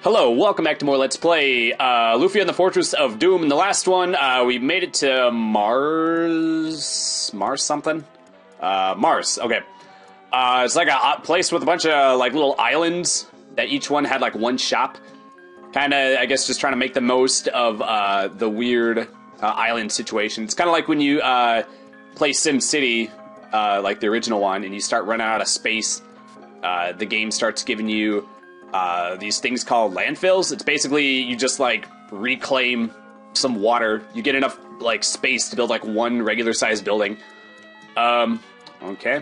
Hello, welcome back to more Let's Play Lufia and the Fortress of Doom. In the last one, we made it to Mars... Mars something? Mars, okay. It's like a place with a bunch of like little islands that each one had like one shop. Kinda, I guess, just trying to make the most of the weird island situation. It's kind of like when you play SimCity, like the original one, and you start running out of space. The game starts giving you these things called landfills. It's basically you just like reclaim some water. You get enough like space to build like one regular sized building. Okay.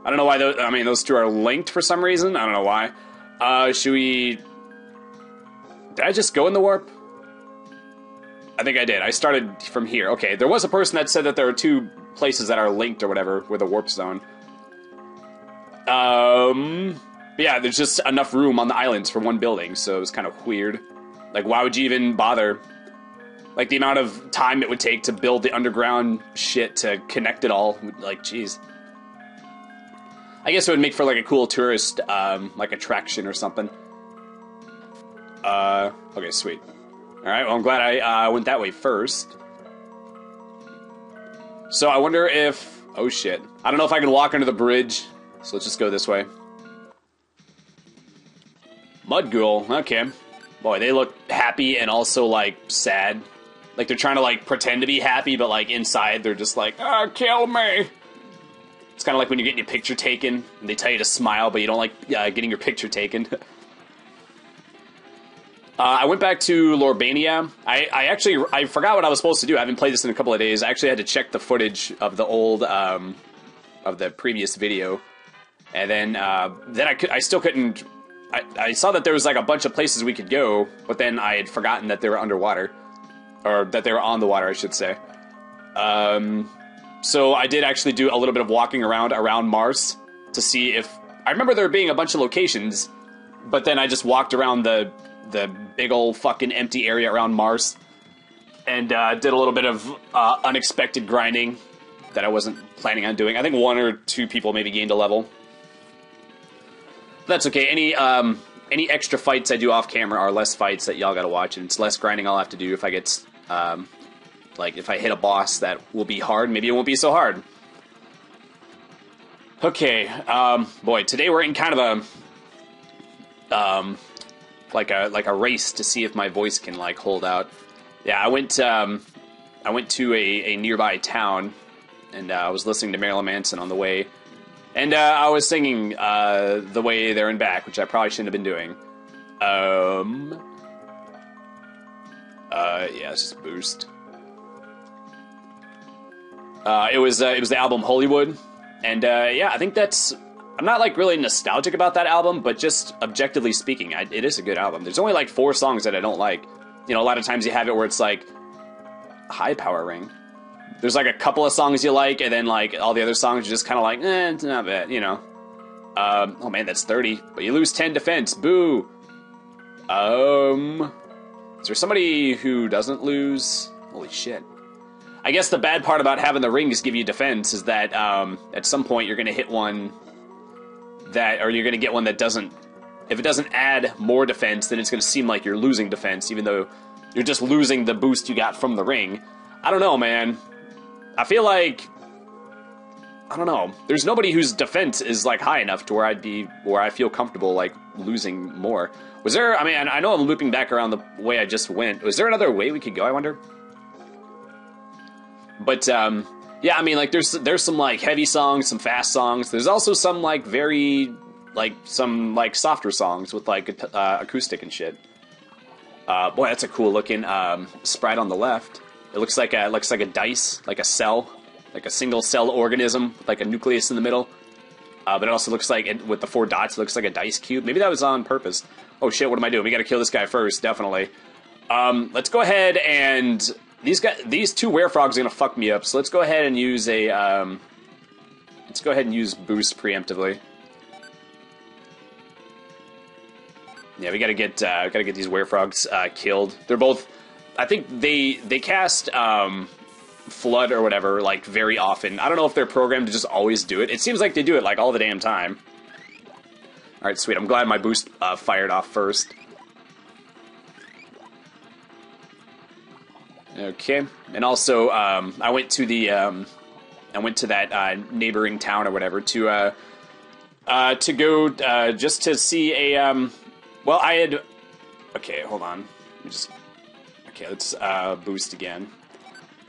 I don't know why those. I mean, those two are linked for some reason. I don't know why. Should we? Did I just go in the warp? I think I did. I started from here. Okay. There was a person that said that there are two places that are linked or whatever with a warp zone. But yeah, there's just enough room on the islands for one building, so it was kind of weird. Like, why would you even bother? Like, the amount of time it would take to build the underground shit to connect it all, like, jeez. I guess it would make for, like, a cool tourist, like, attraction or something. Okay, sweet. Alright, well, I'm glad I went that way first. So, I wonder if... Oh, shit. I don't know if I can walk under the bridge, so let's just go this way. Mud Ghoul, okay. Boy, they look happy and also, like, sad. Like, they're trying to, like, pretend to be happy, but, like, inside they're just like, ah, kill me! It's kind of like when you're getting your picture taken, and they tell you to smile, but you don't like getting your picture taken. I went back to Lorbania. I forgot what I was supposed to do. I haven't played this in a couple of days. I actually had to check the footage of the old, of the previous video. And then I still couldn't... I saw that there was like a bunch of places we could go, but then I had forgotten that they were underwater. Or that they were on the water, I should say. So I did actually do a little bit of walking around Mars to see if... I remember there being a bunch of locations, but then I just walked around the big old fucking empty area around Mars and did a little bit of unexpected grinding that I wasn't planning on doing. I think one or two people maybe gained a level. That's okay. Any extra fights I do off camera are less fights that y'all gotta watch, and it's less grinding I'll have to do if I get, like, if I hit a boss that will be hard, maybe it won't be so hard. Okay, boy, today we're in kind of a, like a race to see if my voice can, like, hold out. Yeah, I went to a nearby town, and I was listening to Marilyn Manson on the way. And I was singing The Way There and Back, which I probably shouldn't have been doing. Yeah, it's just a boost. It was the album Hollywood, and yeah, I think that's... I'm not like really nostalgic about that album, but just objectively speaking, it is a good album. There's only like 4 songs that I don't like. You know, a lot of times you have it where it's like high power ring. There's like a couple of songs you like, and then like all the other songs are just kind of like, it's not bad, you know. Oh man, that's 30, but you lose 10 defense. Boo. Is there somebody who doesn't lose? Holy shit. I guess the bad part about having the rings give you defense is that at some point you're gonna hit one that, or you're gonna get one that doesn't. If it doesn't add more defense, then it's gonna seem like you're losing defense, even though you're just losing the boost you got from the ring. I don't know, man. I feel like, I don't know, there's nobody whose defense is, like, high enough to where I feel comfortable, like, losing more. Was there, I mean, I know I'm looping back around the way I just went. Was there another way we could go, I wonder? But, yeah, I mean, like, there's some, like, heavy songs, some fast songs. There's also some, like, very, like, some, like, softer songs with, like, acoustic and shit. Boy, that's a cool looking, sprite on the left. It looks like a dice, like a cell, like a single cell organism, like a nucleus in the middle. But it also looks like, with the 4 dots, it looks like a dice cube. Maybe that was on purpose. Oh shit, what am I doing? We gotta kill this guy first, definitely. Let's go ahead and... These 2 werefrogs are gonna fuck me up, so let's go ahead and use a, let's go ahead and use boost preemptively. Yeah, we gotta get these werefrogs, killed. They're both... I think they cast Flood or whatever, like, very often. I don't know if they're programmed to just always do it. It seems like they do it, like, all the damn time. Alright, sweet. I'm glad my boost fired off first. Okay, and also I went to that neighboring town or whatever to go just to see a well, I had. Okay, hold on. Okay, let's boost again.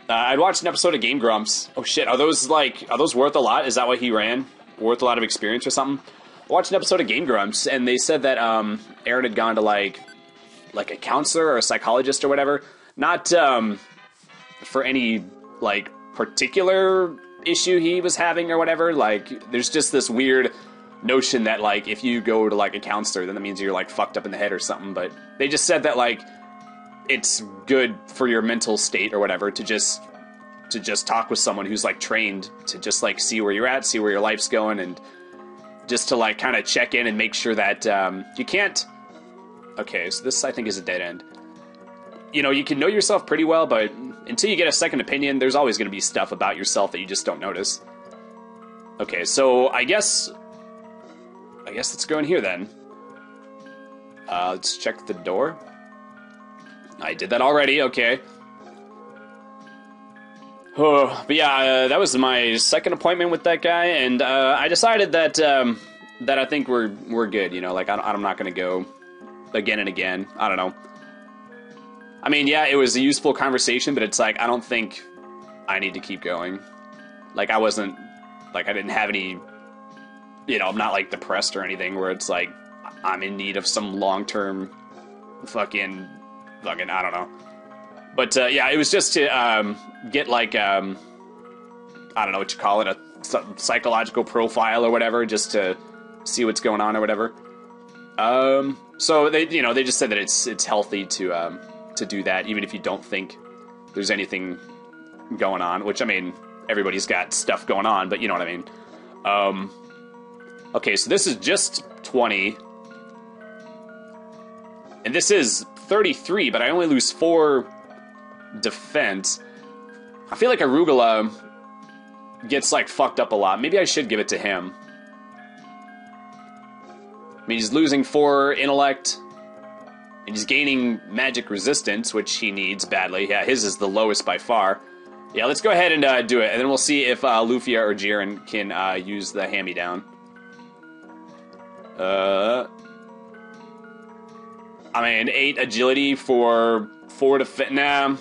I'd watched an episode of Game Grumps. Oh shit, are those worth a lot? Is that what he ran? Worth a lot of experience or something? I watched an episode of Game Grumps, and they said that Aaron had gone to like a counselor or a psychologist or whatever. Not for any like particular issue he was having or whatever. Like, there's just this weird notion that like if you go to like a counselor, then that means you're like fucked up in the head or something. But they just said that like it's good for your mental state or whatever to just talk with someone who's like trained to just like see where you're at, see where your life's going, and just to like kind of check in and make sure that you can't. Okay, so this I think is a dead end. You know, you can know yourself pretty well, but until you get a second opinion, there's always going to be stuff about yourself that you just don't notice. Okay, so I guess let's go in here then. Let's check the door. I did that already, okay. Oh, but yeah, that was my second appointment with that guy, and I decided that that I think we're good, you know, like I'm not going to go again and again. I don't know. I mean, yeah, it was a useful conversation, but it's like, I don't think I need to keep going. Like, I didn't have any, you know, I'm not, like, depressed or anything where it's like, I'm in need of some long-term fucking, I don't know. But, yeah, it was just to get, like, I don't know what you call it, a psychological profile or whatever, just to see what's going on or whatever. So, they just said that it's healthy to do that, even if you don't think there's anything going on, which, I mean, everybody's got stuff going on, but you know what I mean. Okay, so this is just 20. And this is 33, but I only lose 4 defense. I feel like Arugula gets, like, fucked up a lot. Maybe I should give it to him. I mean, he's losing 4 intellect, and he's gaining magic resistance, which he needs badly. Yeah, his is the lowest by far. Yeah, let's go ahead and do it, and then we'll see if Lufia or Jiren can use the hand-me-down. I mean, 8 agility for 4 defense. Nah,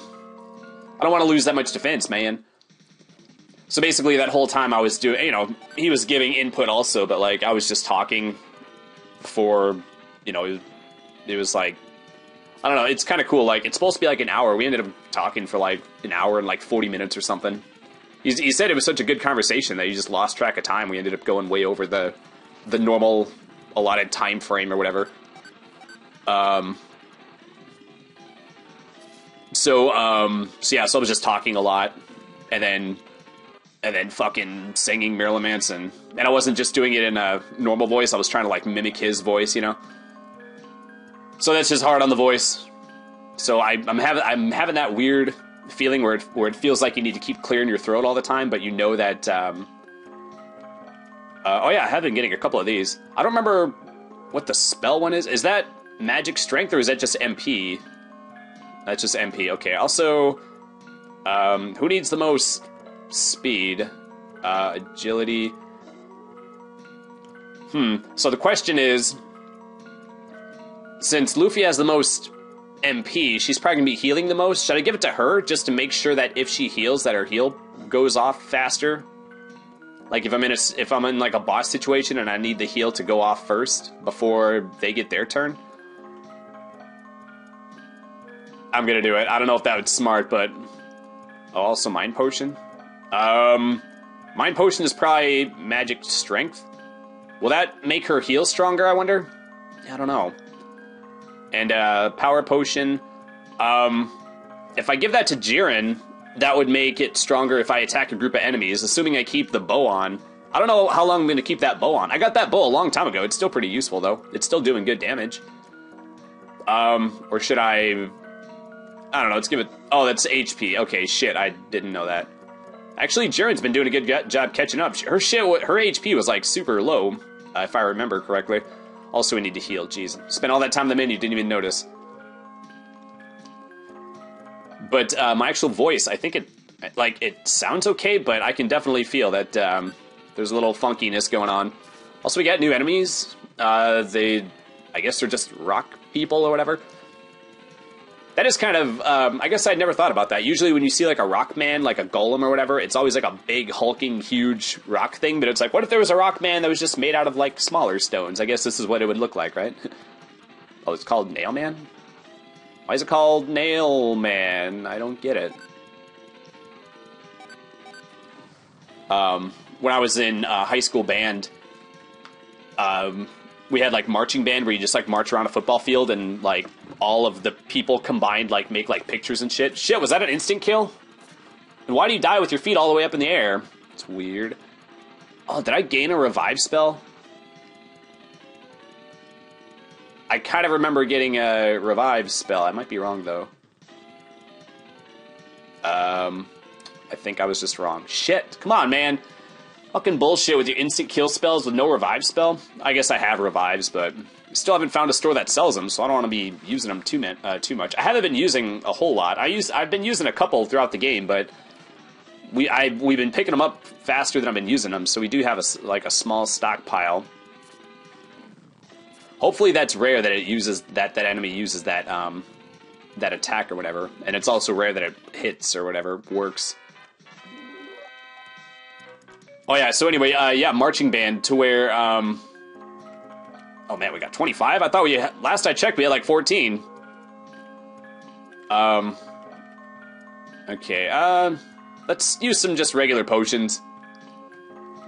I don't want to lose that much defense, man. So basically, that whole time I was doing, you know, he was giving input also, but like I was just talking for, you know, it was like, I don't know, it's kind of cool. Like, it's supposed to be like an hour. We ended up talking for like an hour and like 40 minutes or something. He said it was such a good conversation that he just lost track of time. We ended up going way over the normal allotted time frame or whatever. So yeah, so I was just talking a lot, and then fucking singing Marilyn Manson. And I wasn't just doing it in a normal voice, I was trying to like mimic his voice, you know? So that's just hard on the voice. So I'm having that weird feeling where it feels like you need to keep clearing your throat all the time, but you know that oh yeah, I have been getting a couple of these. I don't remember what the spell one is. Is that magic strength or is that just MP? That's just MP. Okay. Also, who needs the most speed? Agility. So the question is, since Lufia has the most MP, she's probably gonna be healing the most. Should I give it to her just to make sure that if she heals, that her heal goes off faster? Like if I'm in like a boss situation and I need the heal to go off first before they get their turn, I'm gonna do it. I don't know if that was smart, but also Mind Potion. Mind Potion is probably magic strength. Will that make her heal stronger? I wonder. I don't know. And Power Potion. If I give that to Jiren, that would make it stronger if I attack a group of enemies, assuming I keep the bow on. I don't know how long I'm going to keep that bow on. I got that bow a long time ago. It's still pretty useful, though. It's still doing good damage. Or should I don't know, let's give it... Oh, that's HP. Okay, shit, I didn't know that. Actually, Jiren's been doing a good job catching up. Her HP was, like, super low, if I remember correctly. Also, we need to heal. Jeez. Spent all that time in the menu, didn't even notice. But my actual voice, I think it sounds okay, but I can definitely feel that there's a little funkiness going on. Also, we got new enemies. I guess they're just rock people or whatever. That is kind of, I guess I'd never thought about that. Usually when you see like a rock man, like a golem or whatever, it's always like a big, hulking, huge rock thing. But it's like, what if there was a rock man that was just made out of like smaller stones? I guess this is what it would look like, right? Oh, it's called Nail Man? Why is it called Nail Man? I don't get it. When I was in high school band, we had like marching band where you just like march around a football field and like all of the people combined like make like pictures and shit. Shit, was that an instant kill? And why do you die with your feet all the way up in the air? It's weird. Oh, did I gain a revive spell? I kind of remember getting a revive spell. I might be wrong though. I think I was just wrong. Shit, come on, man. Fucking bullshit with your instant kill spells with no revive spell. I guess I have revives, but still haven't found a store that sells them, so I don't want to be using them too much. I haven't been using a whole lot. I've been using a couple throughout the game, but we've been picking them up faster than I've been using them, so we do have a small stockpile. Hopefully that's rare that it uses that enemy uses that that attack or whatever, and it's also rare that it hits or whatever works. Oh yeah, so anyway, yeah, marching band to where, oh man, we got 25? I thought last I checked, we had like 14. Okay, let's use some just regular potions.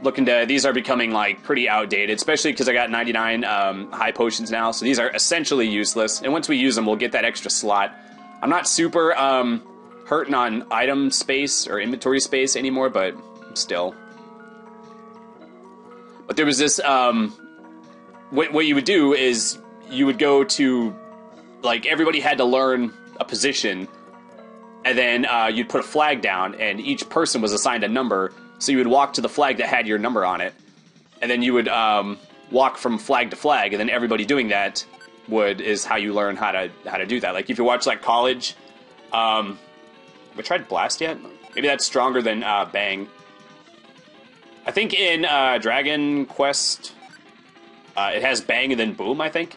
These are becoming like pretty outdated, especially because I got 99 high potions now, so these are essentially useless. And once we use them, we'll get that extra slot. I'm not super hurting on item space or inventory space anymore, but still. But there was this, what you would do is you would go to, like, everybody had to learn a position, and then you'd put a flag down, and each person was assigned a number, so you would walk to the flag that had your number on it, and then you would walk from flag to flag, and then everybody doing that is how you learn how to do that. Like, if you watch, like, College, have we tried Blast yet? Maybe that's stronger than Bang. I think in Dragon Quest, it has Bang and then Boom, I think.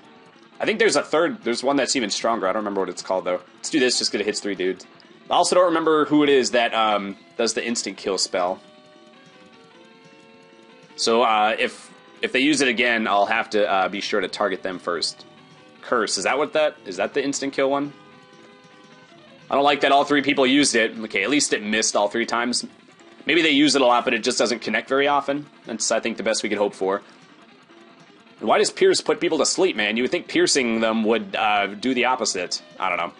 I think there's one that's even stronger. I don't remember what it's called, though. Let's do this just because it hits 3 dudes. I also don't remember who it is that does the instant kill spell. So if they use it again, I'll have to be sure to target them first. Curse, is that the instant kill one? I don't like that all 3 people used it. Okay, at least it missed all 3 times. Maybe they use it a lot, but it just doesn't connect very often. That's, I think, the best we could hope for. And why does Pierce put people to sleep, man? You would think piercing them would do the opposite. I don't know.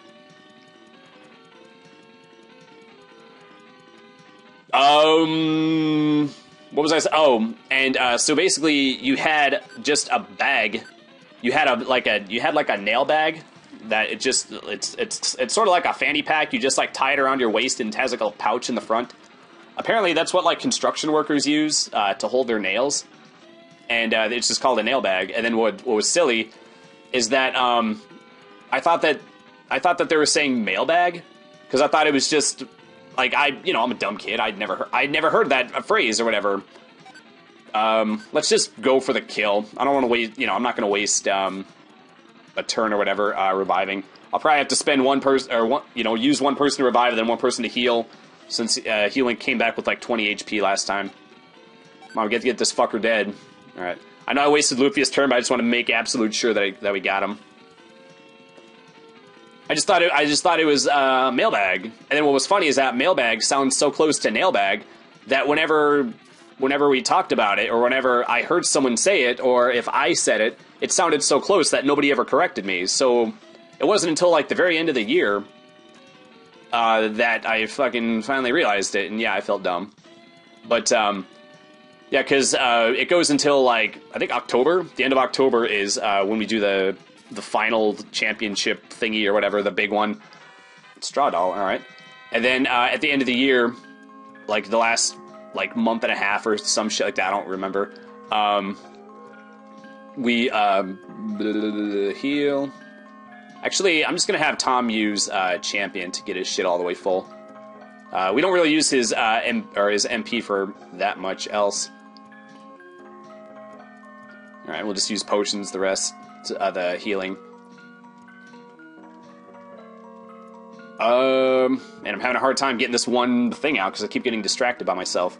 What was I saying? Oh, and so basically, you had just a bag. You had like a nail bag that it's sort of like a fanny pack. You just like tie it around your waist and it has like a pouch in the front. Apparently, that's what like construction workers use to hold their nails, and it's just called a nail bag. And then what was silly is that I thought that they were saying mailbag because I thought it was just like I'm a dumb kid. I'd never heard that phrase or whatever. Let's just go for the kill. I don't want to waste. I'm not going to waste a turn or whatever reviving. I'll probably have to spend one person or use one person to revive and then one person to heal. Since healing came back with like 20 HP last time. Come on, we get to get this fucker dead. Alright. I know I wasted Lufia's turn, but I just want to make absolute sure that we got him. I just thought it was mailbag. And then what was funny is that mailbag sounds so close to nailbag that whenever we talked about it, or whenever I heard someone say it, or if I said it, it sounded so close that nobody ever corrected me. So it wasn't until like the very end of the year that I fucking finally realized it, and yeah, I felt dumb. But, yeah, because it goes until, like, I think October. The end of October is when we do the final championship thingy or whatever, the big one. Straw doll, alright. And then at the end of the year, like the last, like, month and a half or some shit like that, I don't remember, we heal. Actually, I'm just going to have Tom use Champion to get his shit all the way full. We don't really use his his MP for that much else. Alright, we'll just use potions the rest, the healing. And I'm having a hard time getting this one thing out because I keep getting distracted by myself.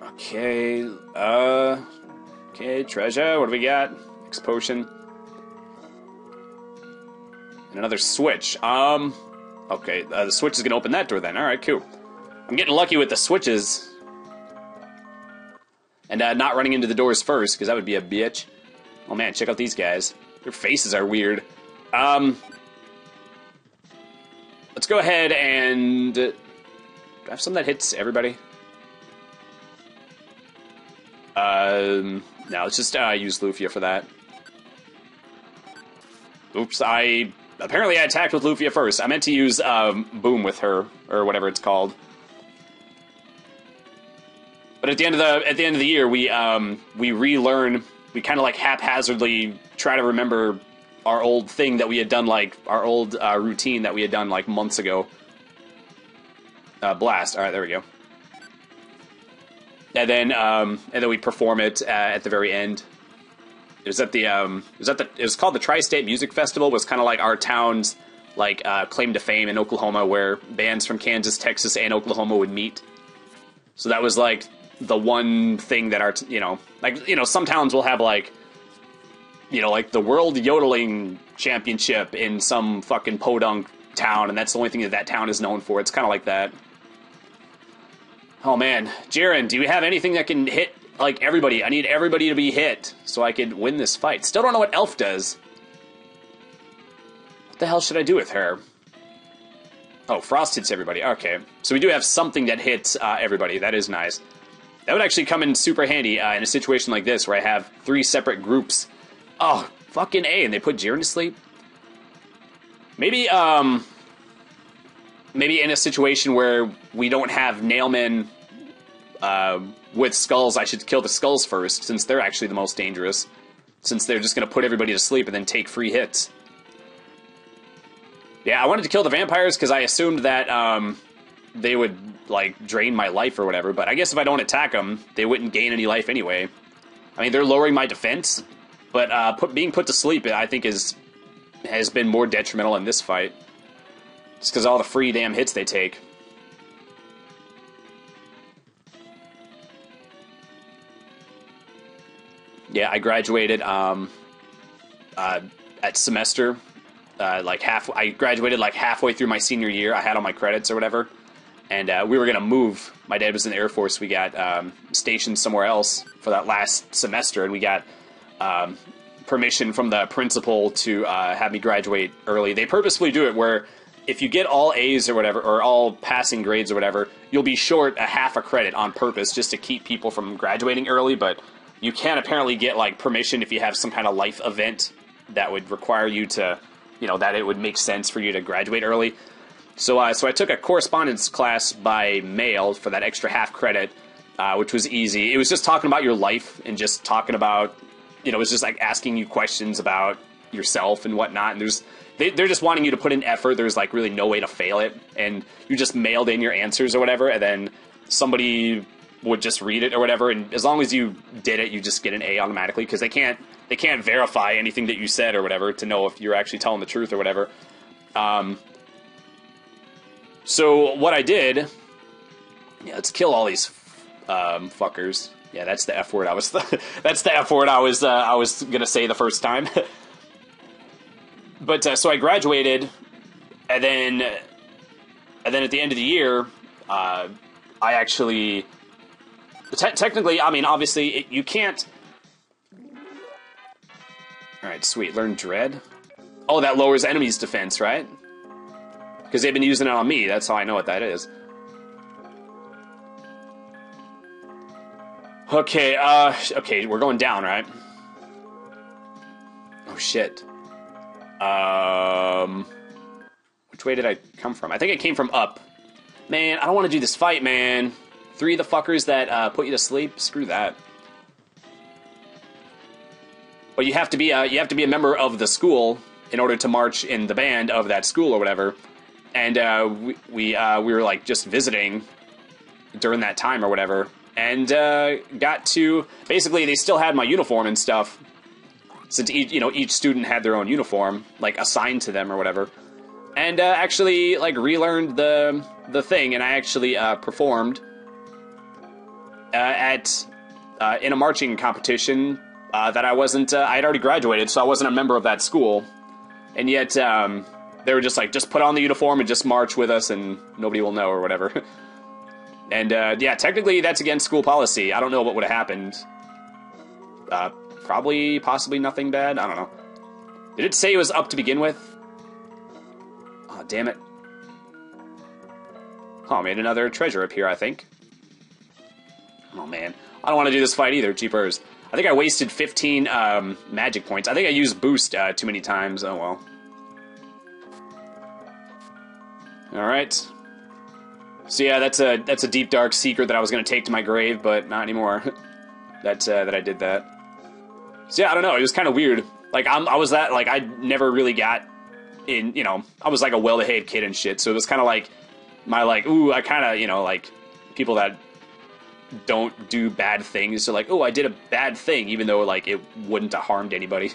Okay, okay, treasure, what do we got? X potion. And another switch. Okay, the switch is gonna open that door then. Alright, cool. I'm getting lucky with the switches. And not running into the doors first, because that would be a bitch. Oh man, check out these guys. Their faces are weird. Let's go ahead and... do I have something that hits everybody? No, let's just use Lufia for that. Oops, apparently I attacked with Lufia first. I meant to use Boom with her, or whatever it's called. But at the end of the year, we relearn. We kind of like haphazardly try to remember our old thing that we had done, like our old routine that we had done like months ago. Blast. All right, there we go. And then we perform it at the very end. It was it was called the Tri-State Music Festival. It was kind of like our town's like claim to fame in Oklahoma, where bands from Kansas, Texas, and Oklahoma would meet. So that was like the one thing that our some towns will have like like the World Yodeling Championship in some fucking podunk town, and that's the only thing that town is known for. It's kind of like that. Oh man, Jaren, do you have anything that can hit like everybody? I need everybody to be hit so I can win this fight. Still don't know what Elf does. What the hell should I do with her? Oh, Frost hits everybody. Okay, so we do have something that hits everybody. That is nice. That would actually come in super handy in a situation like this where I have 3 separate groups. Oh, fucking A, and they put Jaren to sleep? Maybe in a situation where we don't have nailmen with skulls, I should kill the skulls first, since they're actually the most dangerous. Since they're just going to put everybody to sleep and then take free hits. Yeah, I wanted to kill the vampires because I assumed that they would, like, drain my life or whatever, but I guess if I don't attack them, they wouldn't gain any life anyway. I mean, they're lowering my defense, but being put to sleep, I think, has been more detrimental in this fight. Just because all the free damn hits they take. Yeah, I graduated at semester. I graduated like halfway through my senior year. I had all my credits or whatever, and we were gonna move. My dad was in the Air Force. We got stationed somewhere else for that last semester, and we got permission from the principal to have me graduate early. They purposefully do it where if you get all A's or whatever, or all passing grades or whatever, you'll be short a half a credit on purpose just to keep people from graduating early. But you can apparently get like permission if you have some kind of life event that would require you to, that it would make sense for you to graduate early. So I took a correspondence class by mail for that extra half credit, which was easy. It was just talking about your life and just talking about, it was just like asking you questions about yourself and whatnot. And they're just wanting you to put in effort. There's like really no way to fail it. And you just mailed in your answers or whatever, and then somebody would just read it or whatever. And as long as you did it, you just get an A automatically, because they can't verify anything that you said or whatever to know if you're actually telling the truth or whatever. So what I did, let's kill all these fuckers. Yeah, that's the F word. That's the F word I was gonna say the first time. But so I graduated, and then at the end of the year, I actually technically, I mean, obviously, you can't. All right, sweet. Learn Dread. Oh, that lowers enemies' defense, right? Because they've been using it on me. That's how I know what that is. Okay, okay, we're going down, right? Oh, shit. Which way did I come from? I think I came from up. Man, I don't want to do this fight, man. 3 of the fuckers that put you to sleep? Screw that. but you have to be a member of the school in order to march in the band of that school or whatever. And we were like just visiting during that time or whatever, and got to basically they still had my uniform and stuff, since each student had their own uniform like assigned to them or whatever, and actually like relearned the thing, and I actually performed in a marching competition that I wasn't. I had already graduated, so I wasn't a member of that school, and yet they were just like, just put on the uniform and just march with us, and nobody will know or whatever. And yeah, technically that's against school policy. I don't know what would have happened. Probably, possibly nothing bad. I don't know. Did it say it was up to begin with? Oh, damn it. Oh, I made another treasure up here, I think. Oh, man. I don't want to do this fight either, jeepers. I think I wasted 15 magic points. I think I used boost too many times. Oh, well. Alright. So yeah, that's a deep, dark secret that I was going to take to my grave, but not anymore. that I did that. So yeah, I don't know. It was kind of weird. Like, I never really got in, I was like a well-behaved kid and shit, so it was kind of like, ooh, I kind of, like, people that don't do bad things, so like, oh, I did a bad thing, even though, like, it wouldn't have harmed anybody.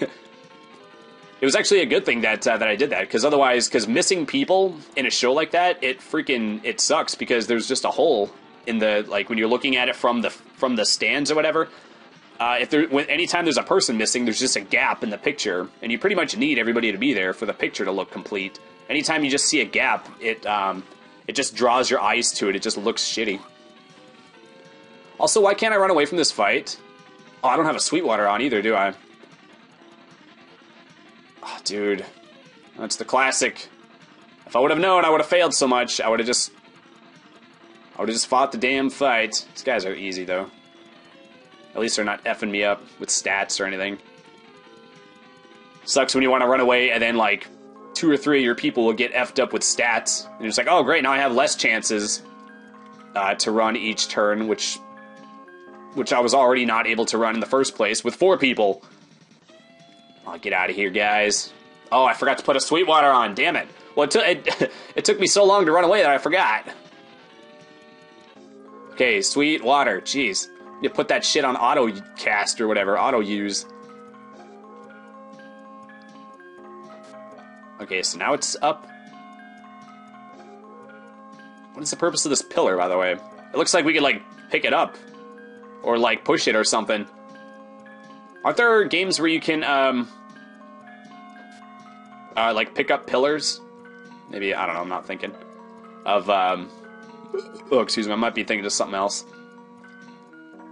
It was actually a good thing that I did that, because otherwise, missing people in a show like that, it sucks, because there's just a hole in the, like, when you're looking at it from the stands or whatever. Anytime there's a person missing, there's just a gap in the picture, and you pretty much need everybody to be there for the picture to look complete. Anytime you just see a gap, it just draws your eyes to it. It just looks shitty. Also, why can't I run away from this fight? Oh, I don't have a Sweetwater on either, do I? Oh, dude. That's the classic. If I would have known I would have failed so much, I would have just fought the damn fight. These guys are easy, though. At least they're not effing me up with stats or anything. Sucks when you want to run away and then, like, 2 or 3 of your people will get effed up with stats. And you're just like, oh, great, now I have less chances to run each turn, which I was already not able to run in the first place with 4 people. Oh, get out of here, guys. Oh, I forgot to put a Sweetwater on. Damn it. Well, it took me so long to run away that I forgot. Okay, Sweetwater. Jeez. You put that shit on auto cast or whatever. Auto use. Okay, so now it's up. What is the purpose of this pillar, by the way? It looks like we could, like, pick it up. Or, like, push it or something. Aren't there games where you can, like, pick up pillars? Maybe, I don't know, I'm not thinking. Of, oh, excuse me, I might be thinking of something else.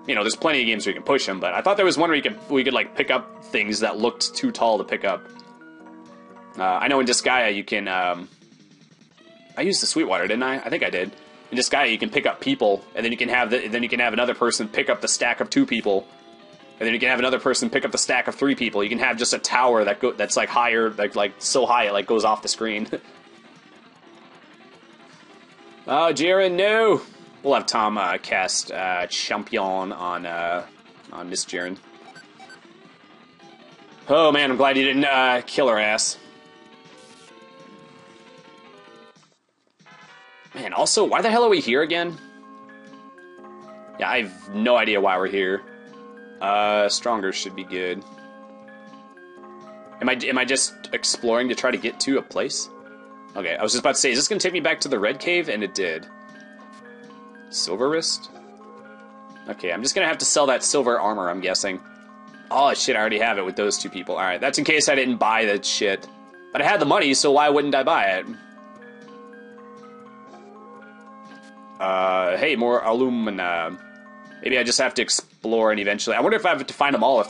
There's plenty of games where you can push them, but I thought there was one where we could, like, pick up things that looked too tall to pick up. I know in Disgaea you can, I used the Sweetwater, didn't I? I think I did. In Disgaea you can pick up people, and then you can have another person pick up the stack of 2 people. And then you can have another person pick up the stack of 3 people. You can have just a tower that's like higher, like so high it like goes off the screen. Oh, Jiren, no! We'll have Tom cast Champion on Miss Jiren. Oh man, I'm glad you didn't kill her ass. Man, also, why the hell are we here again? Yeah, I have no idea why we're here. Stronger should be good. Am I just exploring to try to get to a place? Okay, I was just about to say, is this going to take me back to the Red Cave? And it did. Silver Wrist? Okay, I'm just going to have to sell that silver armor, I'm guessing. Oh, shit, I already have it with those 2 people. Alright, that's in case I didn't buy that shit. But I had the money, so why wouldn't I buy it? Hey, more alumina. Maybe I just have to explore and eventually... I wonder if I have to find them all. I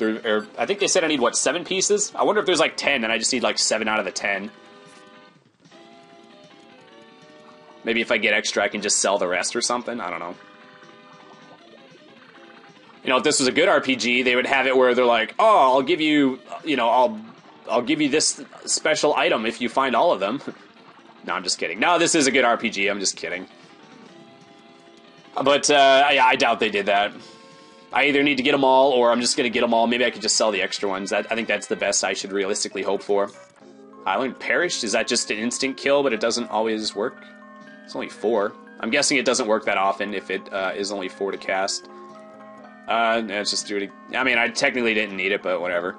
think they said I need, what, 7 pieces? I wonder if there's like 10 and I just need like 7 out of the 10. Maybe if I get extra, I can just sell the rest or something. I don't know. If this was a good RPG, they would have it where they're like, oh, I'll give you, I'll give you this special item if you find all of them. No, I'm just kidding. No, this is a good RPG. I'm just kidding. But, yeah, I doubt they did that. I either need to get them all, or I'm just going to get them all. Maybe I could just sell the extra ones. I think that's the best I should realistically hope for. Island Perished? Is that just an instant kill, but it doesn't always work? It's only 4. I'm guessing it doesn't work that often if it is only 4 to cast. Let's just do it. I mean, I technically didn't need it, but whatever.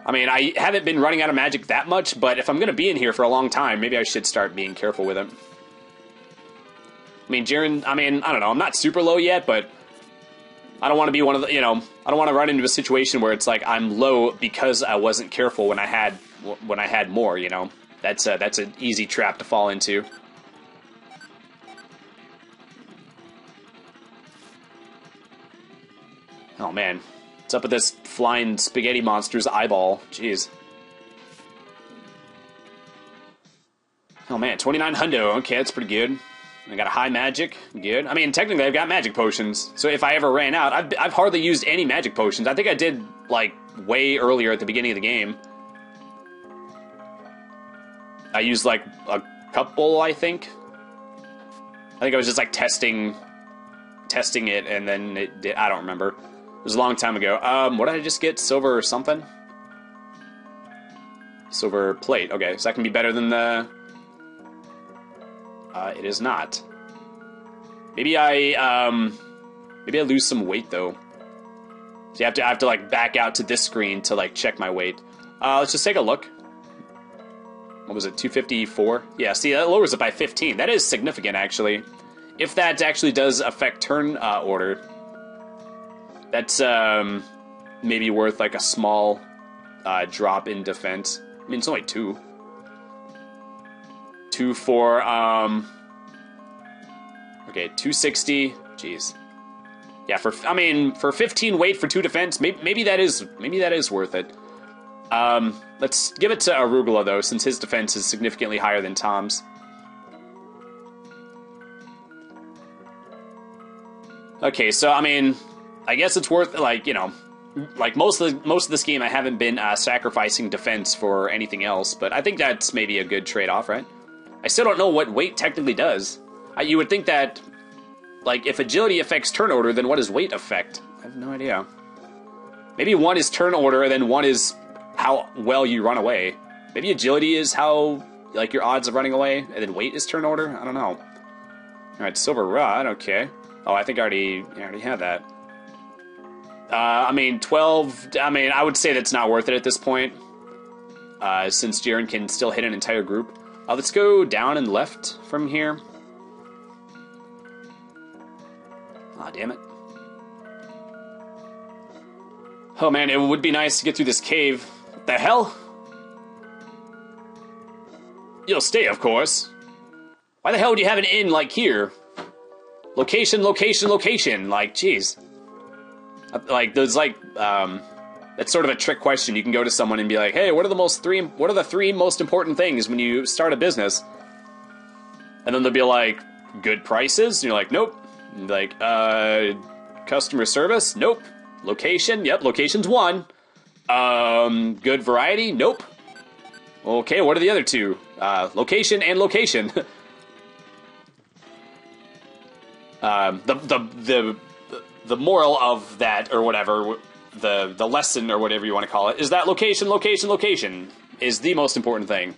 I mean, I haven't been running out of magic that much, but if I'm going to be in here for a long time, maybe I should start being careful with it. I mean, Jiren, I don't know, I'm not super low yet, but I don't want to be one of the, you know, I don't want to run into a situation where it's like I'm low because I wasn't careful when I had more, you know. That's an easy trap to fall into. Oh man, what's up with this flying spaghetti monster's eyeball? Jeez. Oh man, 29 hundo. Okay, that's pretty good. I got a high magic. Good. I mean, technically, I've got magic potions. So if I ever ran out, I've hardly used any magic potions. I think I did, like, way earlier at the beginning of the game. I used, like, a couple, I think. I think I was just, like, testing it, and then it did. I don't remember. It was a long time ago. What did I just get? Silver or something? Silver plate. Okay, so that can be better than the... it is not. Maybe I lose some weight, though. So I have to, like, back out to this screen to, like, check my weight. Let's just take a look. What was it, 254? Yeah, see, that lowers it by 15. That is significant, actually. If that actually does affect turn order, that's maybe worth, like, a small drop in defense. I mean, it's only 2. 2 for, okay, 260. Jeez. Yeah, for 15 weight for 2 defense, maybe that is worth it. Let's give it to Arugula, though, since his defense is significantly higher than Tom's. Okay, so, I mean, I guess it's worth, like, you know, like, most of this game I haven't been sacrificing defense for anything else, but I think that's maybe a good trade-off, right? I still don't know what weight technically does. You would think that, like, if agility affects turn order, then what does weight affect? I have no idea. Maybe one is turn order, and then one is how well you run away. Maybe agility is how, like, your odds of running away, and then weight is turn order? I don't know. Alright, silver rod, okay. Oh, I think I already had that. I mean, 12... I mean, I would say that's not worth it at this point. Since Jiren can still hit an entire group. Let's go down and left from here. Aw, damn it. Oh man, it would be nice to get through this cave. What the hell? You'll stay, of course. Why the hell would you have an inn, like, here? Location, location, location. Like, jeez. Like, there's, like, that's sort of a trick question. You can go to someone and be like, hey, what are the 3 most important things when you start a business? And then they'll be like, good prices? And you're like, nope. And like, customer service? Nope. Location? Yep, location's 1. Good variety? Nope. Okay, what are the other 2? Location and location. The moral of that, or whatever, the lesson, or whatever you want to call it, is that location, location, location is the most important thing.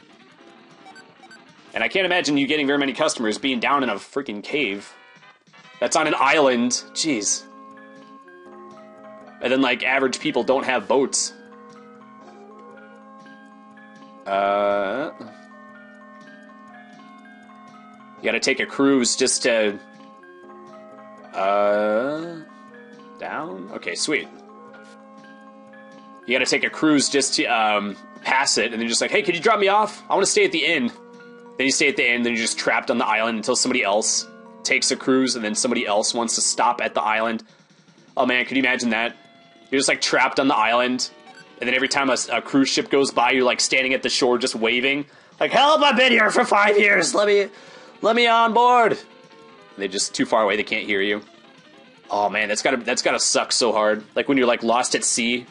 And I can't imagine you getting very many customers being down in a freaking cave that's on an island. Jeez. And then, like, average people don't have boats. You gotta take a cruise just to... down? Okay, sweet. You gotta take a cruise just to, pass it, and then just like, hey, could you drop me off? I want to stay at the inn. Then you stay at the inn, then you're just trapped on the island until somebody else takes a cruise, and then somebody else wants to stop at the island. Oh man, could you imagine that? You're just, like, trapped on the island, and then every time a cruise ship goes by, you're, like, standing at the shore just waving. Like, help, I've been here for 5 years, let me on board. They're just too far away, they can't hear you. Oh man, that's gotta suck so hard. Like when you're, like, lost at sea,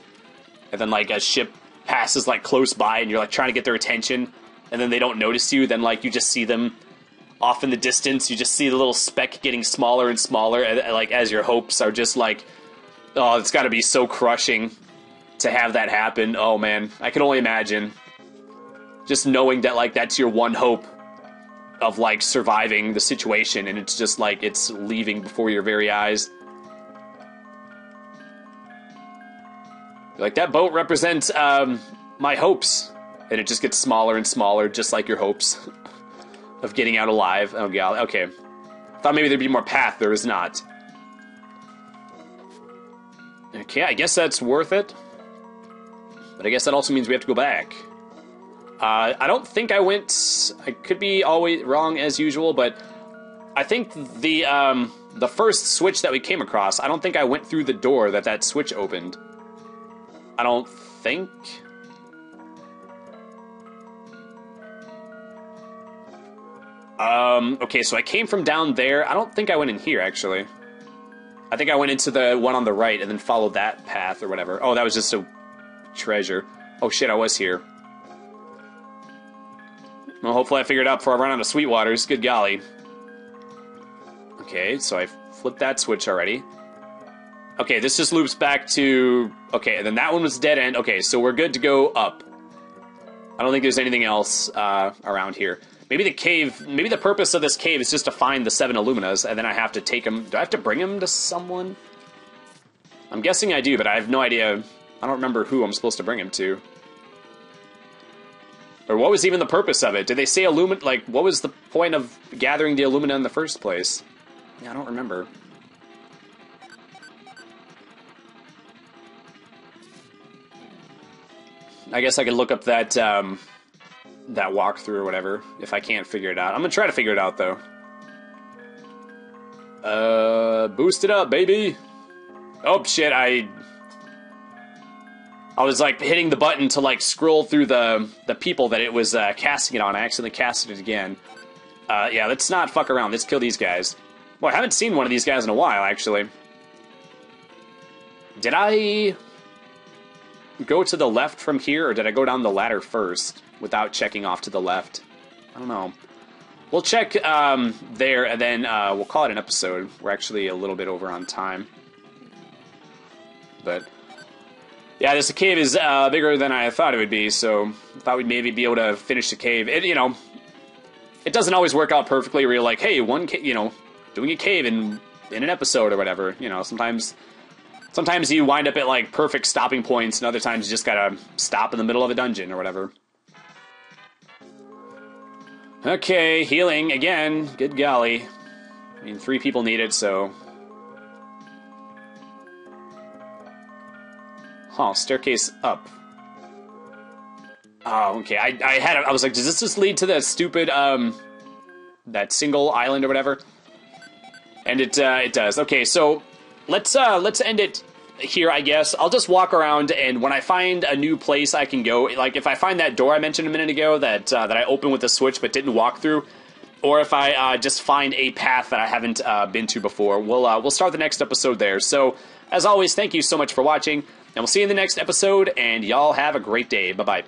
and then, like, a ship passes, like, close by, and you're, like, trying to get their attention, and then they don't notice you, then, like, you just see them, off in the distance, you just see the little speck getting smaller and smaller, like as your hopes are just like, oh, it's got to be so crushing to have that happen. Oh man, I can only imagine. Just knowing that like that's your one hope of like surviving the situation, and it's just like it's leaving before your very eyes. Like, that boat represents my hopes, and it just gets smaller and smaller, just like your hopes of getting out alive. Oh god, okay. Thought maybe there'd be more path, there is not. Okay, I guess that's worth it. But I guess that also means we have to go back. I don't think I went... I could be always wrong as usual, but I think the first switch that we came across, I don't think I went through the door that switch opened. I don't think... okay, so I came from down there. I don't think I went in here, actually. I think I went into the one on the right and then followed that path or whatever. Oh, that was just a treasure. Oh shit, I was here. Well, hopefully I figured it out before I run out of Sweetwaters. Good golly. Okay, so I flipped that switch already. Okay, this just loops back to... Okay, and then that one was dead end. Okay, so we're good to go up. I don't think there's anything else around here. Maybe the cave... Maybe the purpose of this cave is just to find the 7 Illuminas, and then I have to take them... Do I have to bring them to someone? I'm guessing I do, but I have no idea. I don't remember who I'm supposed to bring them to. Or what was even the purpose of it? Did they say Illumina? Like, what was the point of gathering the Illumina in the first place? Yeah, I don't remember. I guess I could look up that, that walkthrough or whatever, if I can't figure it out. I'm gonna try to figure it out, though. Boost it up, baby! Oh, shit, I was, like, hitting the button to, like, scroll through the people that it was, casting it on. I accidentally casted it again. Yeah, let's not fuck around. Let's kill these guys. Well, I haven't seen one of these guys in a while, actually. Did I go to the left from here, or did I go down the ladder first without checking off to the left? I don't know. We'll check there, and then we'll call it an episode. We're actually a little bit over on time. But... yeah, this cave is bigger than I thought it would be, so I thought we'd maybe be able to finish the cave. It, you know, it doesn't always work out perfectly where you're like, hey, you know, doing a cave in an episode or whatever. You know, sometimes you wind up at, like, perfect stopping points, and other times you just gotta stop in the middle of a dungeon or whatever. Okay, healing again. Good golly. I mean, 3 people need it, so... huh, staircase up. Oh, okay. I was like, does this just lead to that stupid, that single island or whatever? And it does. Okay, so let's end it here, I guess. I'll just walk around, and when I find a new place I can go, like if I find that door I mentioned a minute ago that I opened with a switch but didn't walk through, or if I just find a path that I haven't been to before, we'll start the next episode there. So, as always, thank you so much for watching. And we'll see you in the next episode, and y'all have a great day. Bye-bye.